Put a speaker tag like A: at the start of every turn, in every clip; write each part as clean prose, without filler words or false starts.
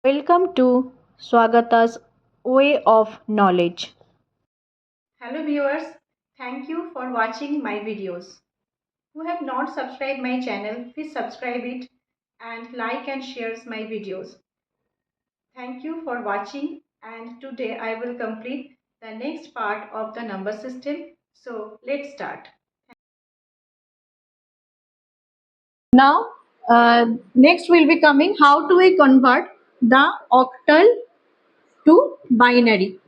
A: Welcome to Swagata's Way of Knowledge.
B: Hello viewers, thank you for watching my videos. Who have not subscribed my channel, please subscribe it and like and share my videos. Thank you for watching, and today I will complete the next part of the number system. So let's start.
A: Now, next will be coming how do we convert the octal to binary.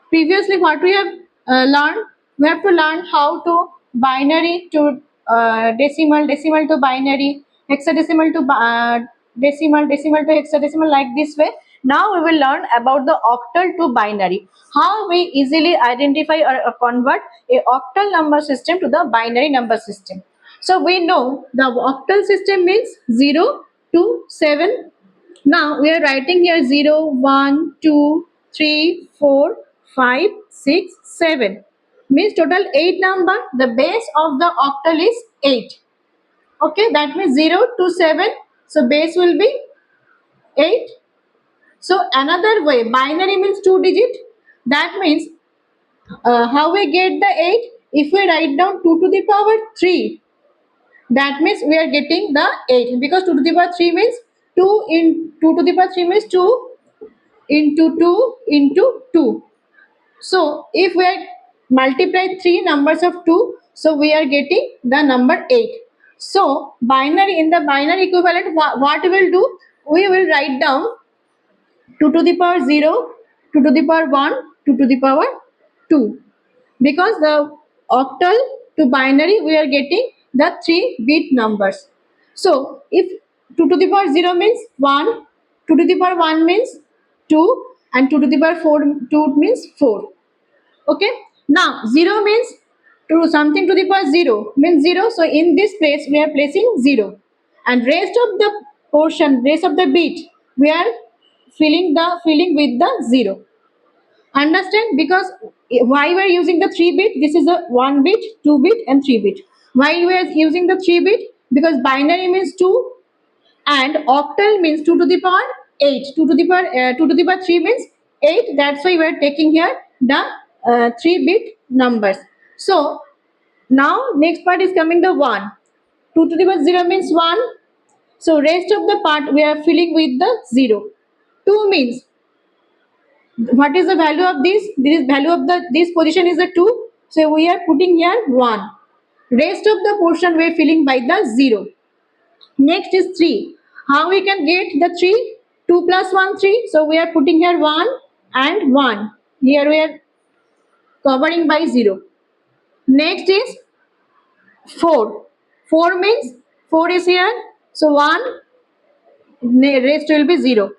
A: Previously, what we have learned, we have to learn how to binary to decimal, decimal to binary, hexadecimal to decimal, decimal to hexadecimal, like this way. Now we will learn about the octal to binary. How we easily identify or convert a octal number system to the binary number system. So we know the octal system means 0 to 7. Now we are writing here 0, 1, 2, 3, 4, 5, 6, 7. Means total 8 number. The base of the octal is 8. Okay, that means 0 to 7. So base will be 8. So another way, binary means 2 digit. That means how we get the 8? If we write down 2 to the power 3, that means we are getting the 8, because 2 to the power 3 means 2 in 2 to the power 3 means 2 into 2 into 2. So if we multiply three numbers of 2, so we are getting the number 8. So binary, in the binary equivalent, what we will do? We will write down 2 to the power 0, 2 to the power 1, 2 to the power 2. Because the octal to binary, we are getting the 3 bit numbers. So if 2 to the power 0 means 1, 2 to the power 1 means 2, and 2 to the power 4 2 means 4. Okay. Now 0 means to something to the power 0 means 0. So in this place we are placing 0, and rest of the portion, rest of the bit, we are filling with the 0. Understand? Because why we are using the 3 bit? This is a 1 bit, 2 bit and 3 bit. Why we are using the 3 bit? Because binary means 2 and octal means 2 to the power 8. 2 to the power 2 to the power 3 means 8. That's why we are taking here the 3 bit numbers. So now next part is coming the 1. 2 to the power 0 means 1. So rest of the part we are filling with the 0. 2 means, what is the value of this? This value of the this position is a 2. So we are putting here 1. Rest of the portion we are filling by the 0. Next is 3. How we can get the 3? 2 plus 1, 3. So we are putting here 1 and 1. Here we are covering by 0. Next is 4. 4 means 4 is here. So 1, rest will be 0.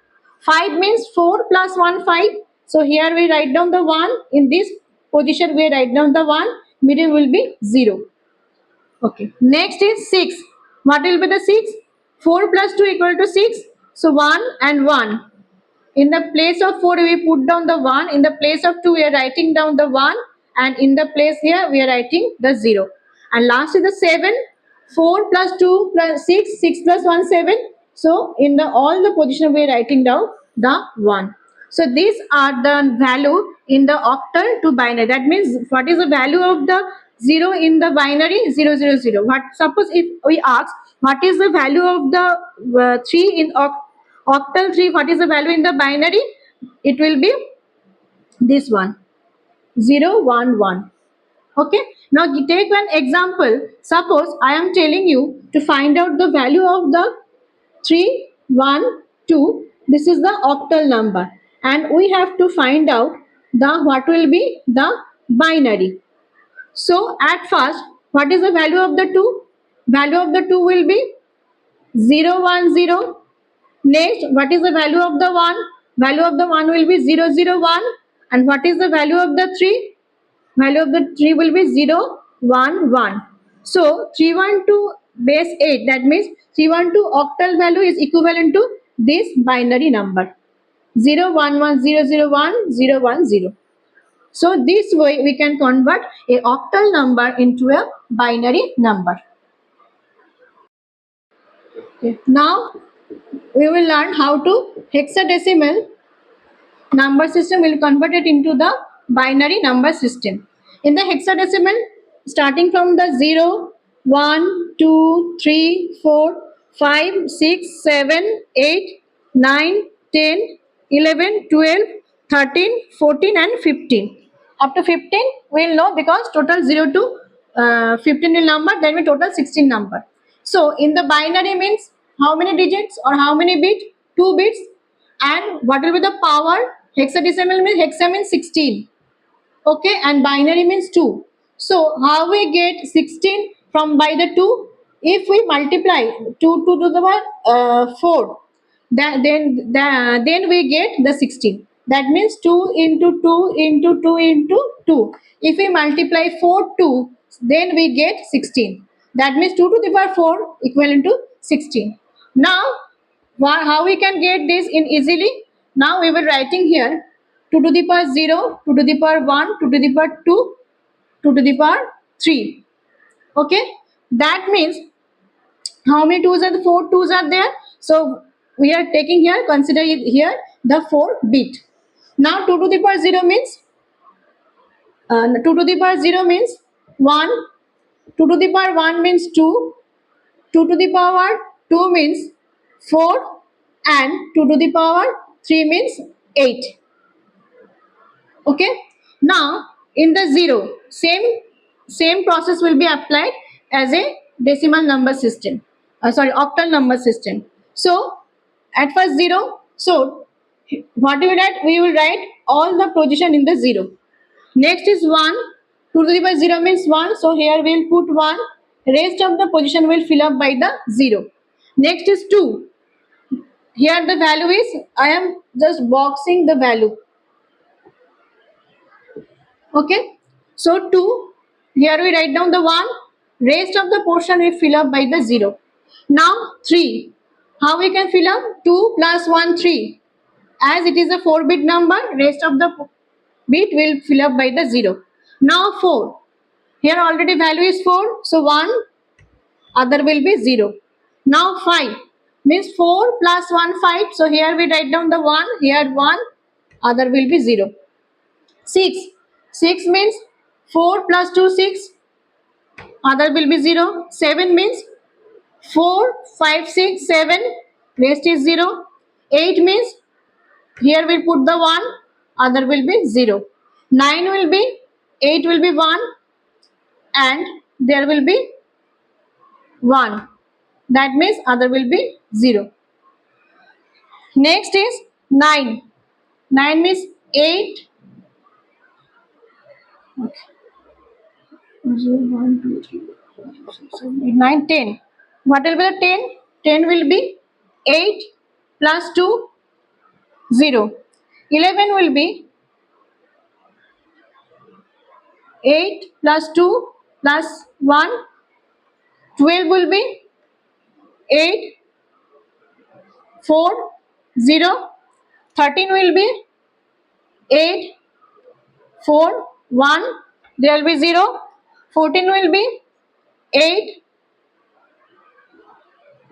A: 5 means 4 plus 1, 5. So here we write down the 1. In this position we write down the 1. Middle will be 0. Okay. Next is 6. What will be the 6? 4 plus 2 equal to 6. So 1 and 1. In the place of 4 we put down the 1. In the place of 2 we are writing down the 1. And in the place here we are writing the 0. And last is the 7. 4 plus 2 plus 6. 6 plus 1, 7. So in the all the position we are writing down the 1. So these are the value in the octal to binary. That means what is the value of the 0 in the binary? 0, 0, 0. What, suppose if we ask what is the value of the 3 in octal 3, what is the value in the binary? It will be this one, 0, 1, 1. Okay. Now take one example. Suppose I am telling you to find out the value of the 3, 1, 2. This is the octal number, and we have to find out the what will be the binary. So at first, what is the value of the 2? Value of the 2 will be 0, 1, 0. Next, what is the value of the 1? Value of the 1 will be 0, 0, 1. And what is the value of the 3? Value of the 3 will be 0, 1, 1. So 312 base 8, that means 312 octal value is equivalent to this binary number, 0, 1, 1, 0, 0, 1, 0, 1, 0. So this way we can convert a octal number into a binary number. Okay. Now we will learn how to hexadecimal number system will convert it into the binary number system. In the hexadecimal, starting from the 0, 1, 2, 3, 4, 5, 6, 7, 8, 9, 10, 11, 12, 13, 14 and 15. Up to 15 we will know because total 0 to 15 will number, then we total 16 number. So in the binary means how many digits or how many bit? 2 bits. And what will be the power? Hexadecimal means hexa means 16. Okay, and binary means 2. So how we get 16 from by the 2? If we multiply 2 to the power 4, then we get the 16. That means 2 into 2 into 2 into 2. If we multiply 4 2, then we get 16. That means 2 to the power 4 equivalent to 16. Now how we can get this in easily? Now we were writing here 2 to the power 0, 2 to the power 1, 2 to the power 2, 2 to the power 3. Okay, that means how many 2s are the 4 2s are there? So we are taking here, consider it here the 4 bit. Now 2 to the power 0 means 2 to the power 0 means 1, 2 to the power 1 means 2, 2 to the power 2 means 4 and 2 to the power 3 means 8. Okay, now in the 0 same process will be applied as a decimal number system, octal number system. So at first 0, so what we will write? We will write all the position in the 0. Next is 1, 2 to the power 0 means 1, so here we will put 1, rest of the position will fill up by the 0. Next is 2, here the value is, I am just boxing the value. Okay, so 2, here we write down the 1, rest of the portion we fill up by the 0. Now 3, how we can fill up? 2 plus 1 3, as it is a 4 bit number, rest of the bit will fill up by the 0. Now 4, here already value is 4, so 1, other will be 0. Now 5 means 4 plus 1 5, so here we write down the 1, here 1, other will be 0. 6 means 4 plus 2 6, other will be 0. 7 means 4 5 6 7, rest is 0. 8 means here we put the 1, other will be 0. 9 will be 8 will be 1 and there will be 1, that means other will be 0. Next is 9 means 8. Okay. 0, 1, 2, 3, 4, 5, 6, 7, 8, 9, 10. What will be the 10? 10 will be 8 plus 2, 0. 11 will be 8 plus 2 plus 1. 12 will be 8, 4, 0. 13 will be 8, 4, 1. There will be 0. 14 will be 8,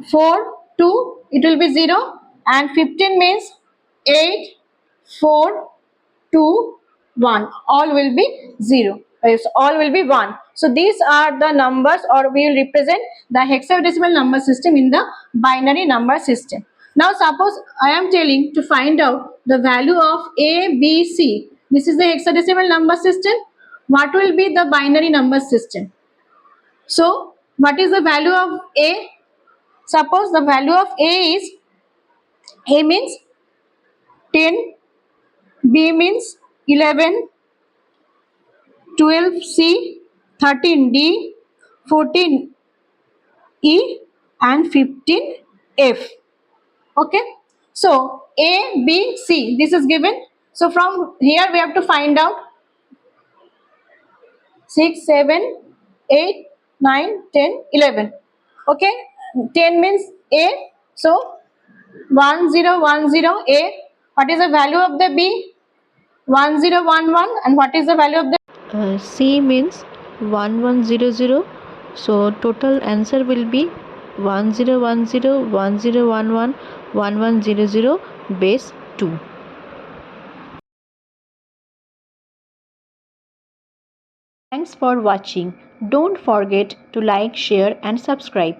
A: 4, 2. It will be 0. And 15 means 8, 4, 2, 1. All will be 0. Yes, all will be 1. So these are the numbers, or we will represent the hexadecimal number system in the binary number system. Now suppose I am telling to find out the value of A, B, C. This is the hexadecimal number system. What will be the binary number system? So what is the value of A? Suppose the value of A is, A means 10, B means 11, 12C, 13D, 14E and 15F. Okay, so A, B, C, this is given. So from here we have to find out 6, 7, 8, 9, 10, 11. Okay, 10 means A, so 1010 A. What is the value of the B? 1011. And what is the value of the
C: C means 1100, so total answer will be 1010, 1011, 1100, base 2.
B: Thanks for watching. Don't forget to like, share and subscribe.